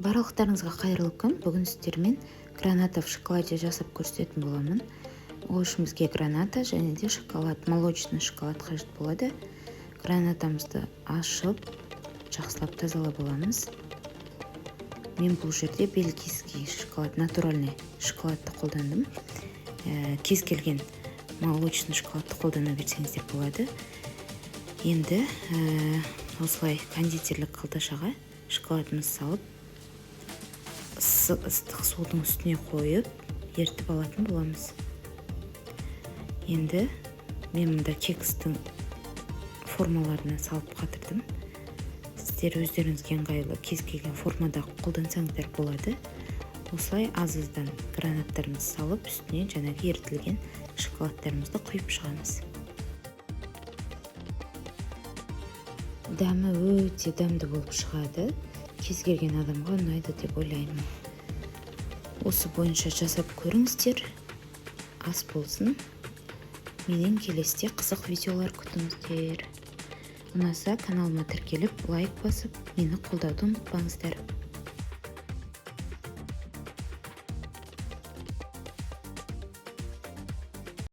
Барлықтарыңызға қайырлы күн. Бүгін сіздермен граната в шоколаде жасап көрсететін боламын. Ол үшін бізге граната және де шоколад, молочный шоколад қажет болады. Гранатамызды ашып, жақсылап тазалап аламыз. Мен бұл жерде бельгийский шоколад, натуральный шоколадты қолдандым. Кез келген молочный шоколадты қолдана берсеңіздер болады. Енді осылай кондитерлік қалташаға шоколадымызды салып, ыстық судың үстіне қойып, ертіп алатын боламыз. Енді мен мұнда кекстің формаларына салып қатырдым. Сіздер өздеріңізге ыңғайлы кез келген формада қолдансаңыздар болады. Осылай аз-аздан гранаттарымызды салып, үстіне жаңағы ертілген шоколадтарымызды құйып шығамыз. Дәмі өте дәмді болып шығады. Кез келген адамға ұнайды деп ойлаймын. Осы бойынша жасап көріңіздер. Ас болсын. Менен келесіде қызық видеолар күтіңіздер. Ұнаса каналыма тіркеліп, лайк басып, мені қолдауды ұмытпаңыздар.